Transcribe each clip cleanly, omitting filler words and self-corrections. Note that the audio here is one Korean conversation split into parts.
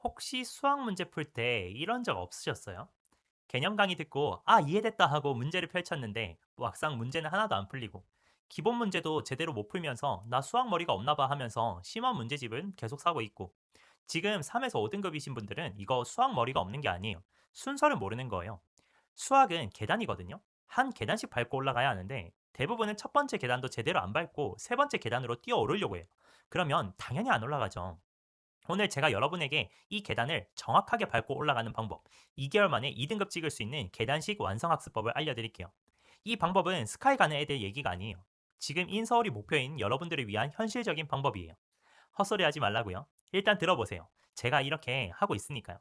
혹시 수학 문제 풀 때 이런 적 없으셨어요? 개념 강의 듣고 이해됐다 하고 문제를 펼쳤는데 막상 문제는 하나도 안 풀리고 기본 문제도 제대로 못 풀면서 나 수학 머리가 없나 봐 하면서 심한 문제집은 계속 사고 있고 지금 3에서 5등급이신 분들은 이거 수학 머리가 없는 게 아니에요. 순서를 모르는 거예요. 수학은 계단이거든요. 한 계단씩 밟고 올라가야 하는데 대부분은 첫 번째 계단도 제대로 안 밟고 세 번째 계단으로 뛰어 오르려고 해요. 그러면 당연히 안 올라가죠. 오늘 제가 여러분에게 이 계단을 정확하게 밟고 올라가는 방법, 2개월 만에 2등급 찍을 수 있는 계단식 완성학습법을 알려드릴게요. 이 방법은 스카이 가는 애들 얘기가 아니에요. 지금 인서울이 목표인 여러분들을 위한 현실적인 방법이에요. 헛소리 하지 말라고요. 일단 들어보세요. 제가 이렇게 하고 있으니까요.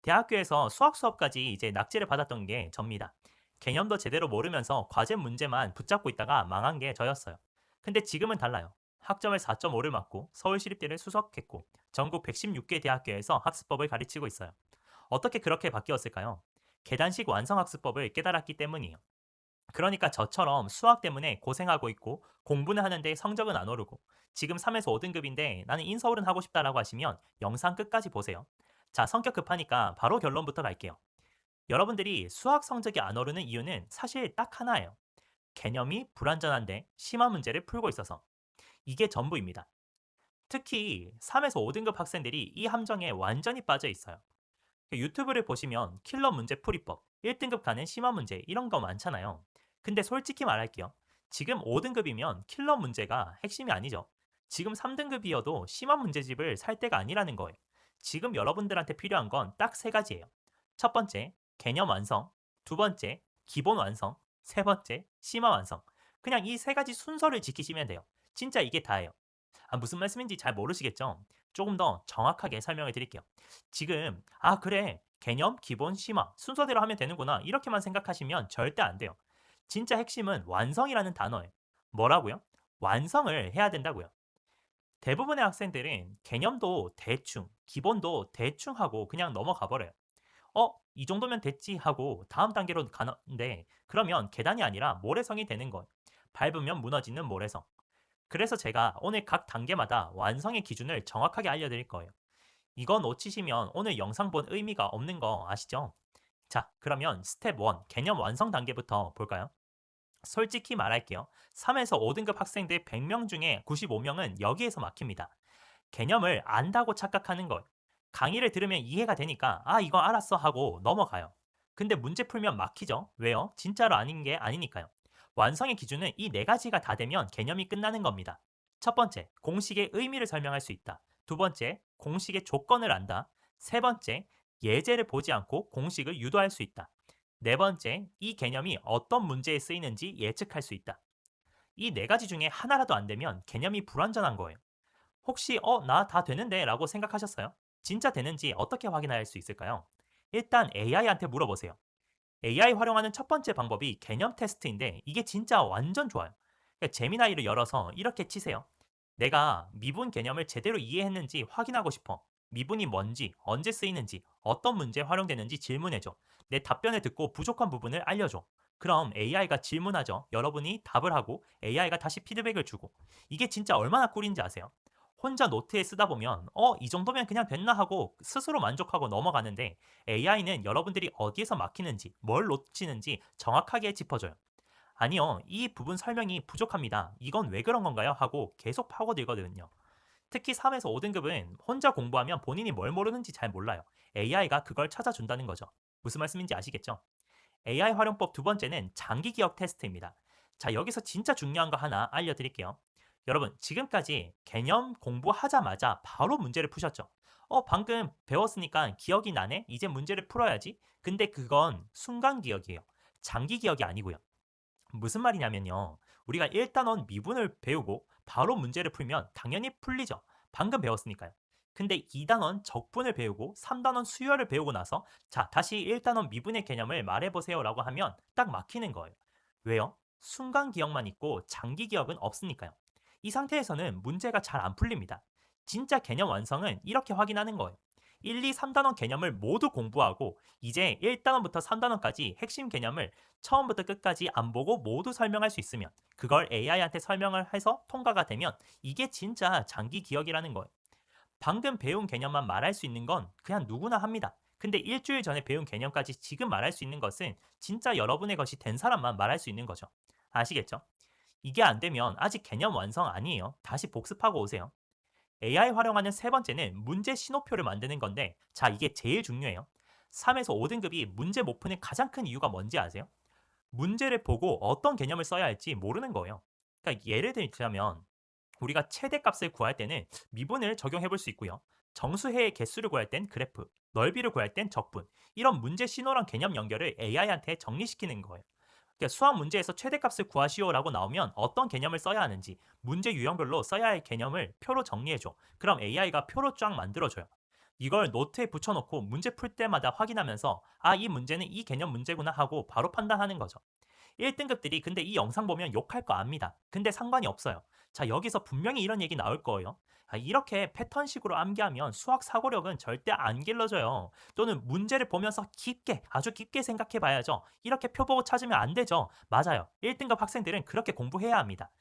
대학교에서 수학 수업까지 이제 낙제를 받았던 게 접니다. 개념도 제대로 모르면서 과제 문제만 붙잡고 있다가 망한 게 저였어요. 근데 지금은 달라요. 학점을 4.5를 맞고 서울시립대를 수석했고 전국 116개 대학교에서 학습법을 가르치고 있어요. 어떻게 그렇게 바뀌었을까요? 계단식 완성학습법을 깨달았기 때문이에요. 그러니까 저처럼 수학 때문에 고생하고 있고 공부는 하는데 성적은 안 오르고 지금 3에서 5등급인데 나는 인서울은 하고 싶다라고 하시면 영상 끝까지 보세요. 자, 성격 급하니까 바로 결론부터 갈게요. 여러분들이 수학 성적이 안 오르는 이유는 사실 딱 하나예요. 개념이 불완전한데 심한 문제를 풀고 있어서. 이게 전부입니다. 특히 3에서 5등급 학생들이 이 함정에 완전히 빠져 있어요. 유튜브를 보시면 킬러 문제 풀이법, 1등급 가는 심화 문제 이런 거 많잖아요. 근데 솔직히 말할게요. 지금 5등급이면 킬러 문제가 핵심이 아니죠. 지금 3등급이어도 심화 문제집을 살 때가 아니라는 거예요. 지금 여러분들한테 필요한 건 딱 세 가지예요. 첫 번째, 개념 완성. 두 번째, 기본 완성. 세 번째, 심화 완성. 그냥 이 세 가지 순서를 지키시면 돼요. 진짜 이게 다예요. 무슨 말씀인지 잘 모르시겠죠? 조금 더 정확하게 설명을 드릴게요. 지금 그래. 개념, 기본, 심화 순서대로 하면 되는구나. 이렇게만 생각하시면 절대 안 돼요. 진짜 핵심은 완성이라는 단어예요. 뭐라고요? 완성을 해야 된다고요. 대부분의 학생들은 개념도 대충, 기본도 대충 하고 그냥 넘어가 버려요. 이 정도면 됐지 하고 다음 단계로 가는데 그러면 계단이 아니라 모래성이 되는 거예요. 밟으면 무너지는 모래성. 그래서 제가 오늘 각 단계마다 완성의 기준을 정확하게 알려드릴 거예요. 이거 놓치시면 오늘 영상 본 의미가 없는 거 아시죠? 자, 그러면 스텝 1, 개념 완성 단계부터 볼까요? 솔직히 말할게요. 3에서 5등급 학생들 100명 중에 95명은 여기에서 막힙니다. 개념을 안다고 착각하는 것. 강의를 들으면 이해가 되니까 이거 알았어 하고 넘어가요. 근데 문제 풀면 막히죠? 왜요? 진짜로 아닌 게 아니니까요. 완성의 기준은 이 네 가지가 다 되면 개념이 끝나는 겁니다. 첫 번째, 공식의 의미를 설명할 수 있다. 두 번째, 공식의 조건을 안다. 세 번째, 예제를 보지 않고 공식을 유도할 수 있다. 네 번째, 이 개념이 어떤 문제에 쓰이는지 예측할 수 있다. 이 네 가지 중에 하나라도 안 되면 개념이 불완전한 거예요. 혹시 나 다 되는데 라고 생각하셨어요? 진짜 되는지 어떻게 확인할 수 있을까요? 일단 AI한테 물어보세요. AI 활용하는 첫 번째 방법이 개념 테스트인데 이게 진짜 완전 좋아요. 그러니까 제미나이를 열어서 이렇게 치세요. 내가 미분 개념을 제대로 이해했는지 확인하고 싶어. 미분이 뭔지, 언제 쓰이는지, 어떤 문제에 활용되는지 질문해줘. 내 답변을 듣고 부족한 부분을 알려줘. 그럼 AI가 질문하죠. 여러분이 답을 하고 AI가 다시 피드백을 주고. 이게 진짜 얼마나 꿀인지 아세요? 혼자 노트에 쓰다 보면 이 정도면 그냥 됐나 하고 스스로 만족하고 넘어가는데 AI는 여러분들이 어디에서 막히는지, 뭘 놓치는지 정확하게 짚어줘요. 아니요, 이 부분 설명이 부족합니다. 이건 왜 그런 건가요? 하고 계속 파고들거든요. 특히 3에서 5등급은 혼자 공부하면 본인이 뭘 모르는지 잘 몰라요. AI가 그걸 찾아준다는 거죠. 무슨 말씀인지 아시겠죠? AI 활용법 두 번째는 장기 기억 테스트입니다. 자, 여기서 진짜 중요한 거 하나 알려드릴게요. 여러분, 지금까지 개념 공부하자마자 바로 문제를 푸셨죠? 방금 배웠으니까 기억이 나네? 이제 문제를 풀어야지? 근데 그건 순간 기억이에요. 장기 기억이 아니고요. 무슨 말이냐면요. 우리가 1단원 미분을 배우고 바로 문제를 풀면 당연히 풀리죠. 방금 배웠으니까요. 근데 2단원 적분을 배우고 3단원 수열을 배우고 나서 자, 다시 1단원 미분의 개념을 말해보세요 라고 하면 딱 막히는 거예요. 왜요? 순간 기억만 있고 장기 기억은 없으니까요. 이 상태에서는 문제가 잘 안 풀립니다. 진짜 개념 완성은 이렇게 확인하는 거예요. 1, 2, 3단원 개념을 모두 공부하고 이제 1단원부터 3단원까지 핵심 개념을 처음부터 끝까지 안 보고 모두 설명할 수 있으면 그걸 AI한테 설명을 해서 통과가 되면 이게 진짜 장기 기억이라는 거예요. 방금 배운 개념만 말할 수 있는 건 그냥 누구나 합니다. 근데 일주일 전에 배운 개념까지 지금 말할 수 있는 것은 진짜 여러분의 것이 된 사람만 말할 수 있는 거죠. 아시겠죠? 이게 안 되면 아직 개념 완성 아니에요. 다시 복습하고 오세요. AI 활용하는 세 번째는 문제 신호표를 만드는 건데, 자, 이게 제일 중요해요. 3에서 5등급이 문제 못 푸는 가장 큰 이유가 뭔지 아세요? 문제를 보고 어떤 개념을 써야 할지 모르는 거예요. 그러니까 예를 들자면 우리가 최대값을 구할 때는 미분을 적용해 볼 수 있고요. 정수해의 개수를 구할 땐 그래프, 넓이를 구할 땐 적분. 이런 문제 신호랑 개념 연결을 AI한테 정리시키는 거예요. 그러니까 수학 문제에서 최대값을 구하시오라고 나오면 어떤 개념을 써야 하는지 문제 유형별로 써야 할 개념을 표로 정리해줘. 그럼 AI가 표로 쫙 만들어줘요. 이걸 노트에 붙여놓고 문제 풀 때마다 확인하면서 아, 이 문제는 이 개념 문제구나 하고 바로 판단하는 거죠. 1등급들이 근데 이 영상 보면 욕할 거 압니다. 근데 상관이 없어요. 자, 여기서 분명히 이런 얘기 나올 거예요. 아, 이렇게 패턴식으로 암기하면 수학 사고력은 절대 안 길러져요. 또는 문제를 보면서 깊게, 아주 깊게 생각해 봐야죠. 이렇게 표 보고 찾으면 안 되죠. 맞아요. 1등급 학생들은 그렇게 공부해야 합니다.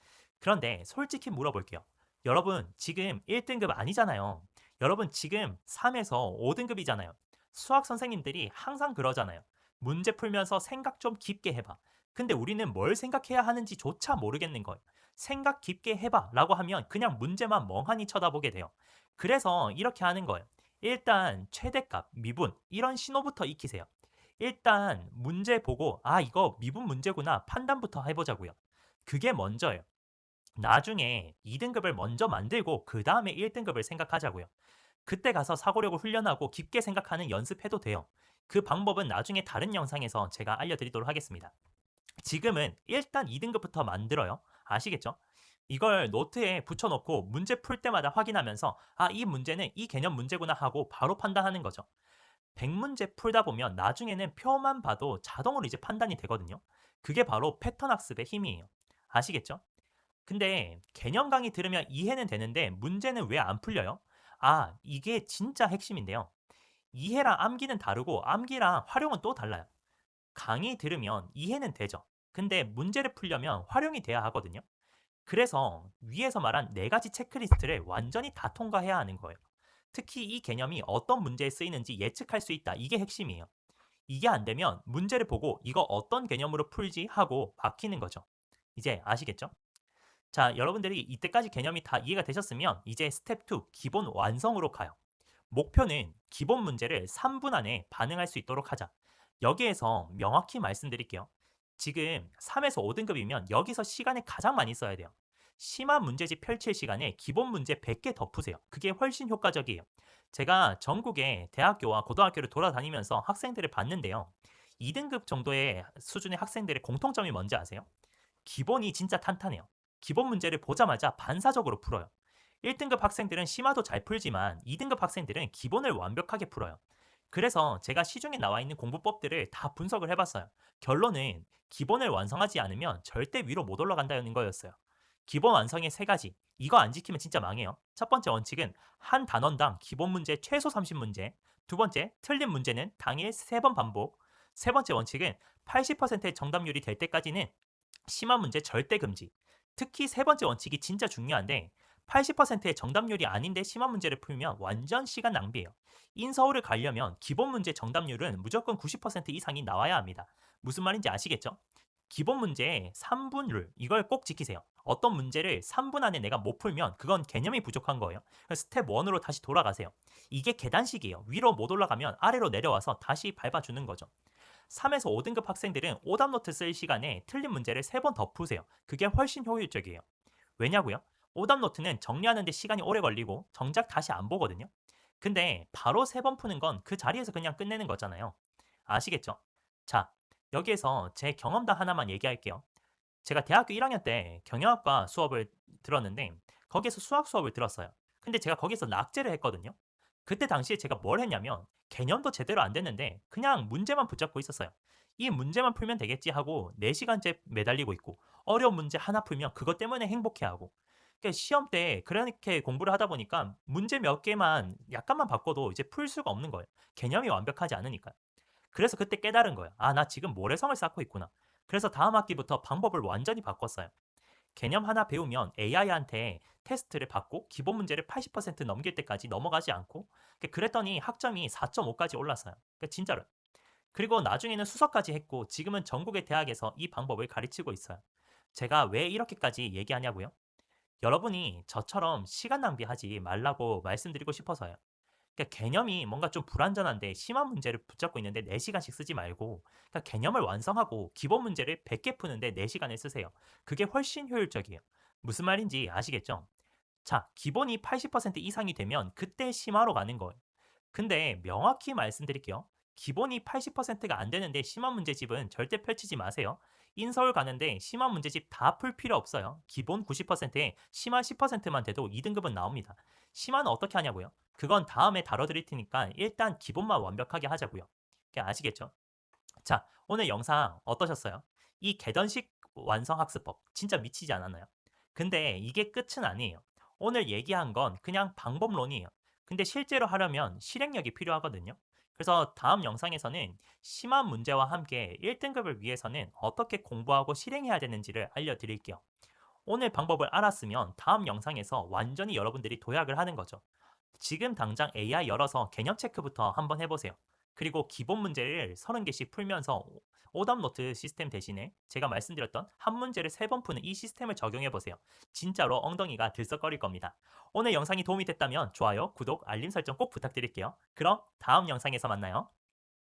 그런데 솔직히 물어볼게요. 여러분, 지금 1등급 아니잖아요. 여러분, 지금 3에서 5등급이잖아요. 수학 선생님들이 항상 그러잖아요. 문제 풀면서 생각 좀 깊게 해봐. 근데 우리는 뭘 생각해야 하는지조차 모르겠는 거예요. 생각 깊게 해봐 라고 하면 그냥 문제만 멍하니 쳐다보게 돼요. 그래서 이렇게 하는 거예요. 일단 최대값, 미분 이런 신호부터 익히세요. 일단 문제 보고 아, 이거 미분 문제구나 판단부터 해보자고요. 그게 먼저예요. 나중에 2등급을 먼저 만들고 그 다음에 1등급을 생각하자고요. 그때 가서 사고력을 훈련하고 깊게 생각하는 연습해도 돼요. 그 방법은 나중에 다른 영상에서 제가 알려드리도록 하겠습니다. 지금은 일단 2등급부터 만들어요. 아시겠죠? 이걸 노트에 붙여놓고 문제 풀 때마다 확인하면서 아, 이 문제는 이 개념 문제구나 하고 바로 판단하는 거죠. 100문제 풀다 보면 나중에는 표만 봐도 자동으로 이제 판단이 되거든요. 그게 바로 패턴 학습의 힘이에요. 아시겠죠? 근데 개념 강의 들으면 이해는 되는데 문제는 왜 안 풀려요? 아, 이게 진짜 핵심인데요. 이해랑 암기는 다르고 암기랑 활용은 또 달라요. 강의 들으면 이해는 되죠. 근데 문제를 풀려면 활용이 돼야 하거든요. 그래서 위에서 말한 네 가지 체크리스트를 완전히 다 통과해야 하는 거예요. 특히 이 개념이 어떤 문제에 쓰이는지 예측할 수 있다. 이게 핵심이에요. 이게 안 되면 문제를 보고 이거 어떤 개념으로 풀지 하고 막히는 거죠. 이제 아시겠죠? 자, 여러분들이 이때까지 개념이 다 이해가 되셨으면 이제 스텝 2 기본 완성으로 가요. 목표는 기본 문제를 3분 안에 반응할 수 있도록 하자. 여기에서 명확히 말씀드릴게요. 지금 3에서 5등급이면 여기서 시간을 가장 많이 써야 돼요. 심한 문제집 펼칠 시간에 기본 문제 100개 더 푸세요. 그게 훨씬 효과적이에요. 제가 전국의 대학교와 고등학교를 돌아다니면서 학생들을 봤는데요. 2등급 정도의 수준의 학생들의 공통점이 뭔지 아세요? 기본이 진짜 탄탄해요. 기본 문제를 보자마자 반사적으로 풀어요. 1등급 학생들은 심화도 잘 풀지만 2등급 학생들은 기본을 완벽하게 풀어요. 그래서 제가 시중에 나와 있는 공부법들을 다 분석을 해봤어요. 결론은 기본을 완성하지 않으면 절대 위로 못 올라간다는 거였어요. 기본 완성의 세 가지. 이거 안 지키면 진짜 망해요. 첫 번째 원칙은 한 단원당 기본 문제 최소 30문제. 두 번째, 틀린 문제는 당일 3번 반복. 세 번째 원칙은 80%의 정답률이 될 때까지는 심한 문제 절대 금지. 특히 세 번째 원칙이 진짜 중요한데 80%의 정답률이 아닌데 심한 문제를 풀면 완전 시간 낭비예요. 인서울을 가려면 기본 문제 정답률은 무조건 90% 이상이 나와야 합니다. 무슨 말인지 아시겠죠? 기본 문제의 3분율 이걸 꼭 지키세요. 어떤 문제를 3분 안에 내가 못 풀면 그건 개념이 부족한 거예요. 스텝 1으로 다시 돌아가세요. 이게 계단식이에요. 위로 못 올라가면 아래로 내려와서 다시 밟아주는 거죠. 3에서 5등급 학생들은 오답 노트 쓸 시간에 틀린 문제를 3번 더 푸세요. 그게 훨씬 효율적이에요. 왜냐고요? 오답 노트는 정리하는데 시간이 오래 걸리고 정작 다시 안 보거든요. 근데 바로 3번 푸는 건 그 자리에서 그냥 끝내는 거잖아요. 아시겠죠? 자, 여기에서 제 경험담 하나만 얘기할게요. 제가 대학교 1학년 때 경영학과 수업을 들었는데 거기서 수학 수업을 들었어요. 근데 제가 거기서 낙제를 했거든요. 그때 당시에 제가 뭘 했냐면 개념도 제대로 안 됐는데 그냥 문제만 붙잡고 있었어요. 이 문제만 풀면 되겠지 하고 4시간째 매달리고 있고 어려운 문제 하나 풀면 그것 때문에 행복해하고 그러니까 시험 때 그렇게 공부를 하다 보니까 문제 몇 개만 약간만 바꿔도 이제 풀 수가 없는 거예요. 개념이 완벽하지 않으니까. 그래서 그때 깨달은 거예요. 아, 나 지금 모래성을 쌓고 있구나. 그래서 다음 학기부터 방법을 완전히 바꿨어요. 개념 하나 배우면 AI한테 테스트를 받고 기본 문제를 80% 넘길 때까지 넘어가지 않고 그랬더니 학점이 4.5까지 올랐어요. 진짜로. 그리고 나중에는 수석까지 했고 지금은 전국의 대학에서 이 방법을 가르치고 있어요. 제가 왜 이렇게까지 얘기하냐고요? 여러분이 저처럼 시간 낭비하지 말라고 말씀드리고 싶어서요. 개념이 뭔가 좀 불완전한데 심한 문제를 붙잡고 있는데 4시간씩 쓰지 말고 개념을 완성하고 기본 문제를 100개 푸는데 4시간을 쓰세요. 그게 훨씬 효율적이에요. 무슨 말인지 아시겠죠? 자, 기본이 80% 이상이 되면 그때 심화로 가는 거예요. 근데 명확히 말씀드릴게요. 기본이 80%가 안 되는데 심화 문제집은 절대 펼치지 마세요. 인서울 가는데 심화 문제집 다 풀 필요 없어요. 기본 90%에 심화 10%만 돼도 2등급은 나옵니다. 심화는 어떻게 하냐고요? 그건 다음에 다뤄드릴 테니까 일단 기본만 완벽하게 하자고요. 아시겠죠? 자, 오늘 영상 어떠셨어요? 이 계단식 완성학습법 진짜 미치지 않았나요? 근데 이게 끝은 아니에요. 오늘 얘기한 건 그냥 방법론이에요. 근데 실제로 하려면 실행력이 필요하거든요. 그래서 다음 영상에서는 심한 문제와 함께 1등급을 위해서는 어떻게 공부하고 실행해야 되는지를 알려드릴게요. 오늘 방법을 알았으면 다음 영상에서 완전히 여러분들이 도약을 하는 거죠. 지금 당장 AI 열어서 개념 체크부터 한번 해보세요. 그리고 기본 문제를 30개씩 풀면서 오답노트 시스템 대신에 제가 말씀드렸던 한 문제를 3번 푸는 이 시스템을 적용해보세요. 진짜로 엉덩이가 들썩거릴 겁니다. 오늘 영상이 도움이 됐다면 좋아요, 구독, 알림 설정 꼭 부탁드릴게요. 그럼 다음 영상에서 만나요.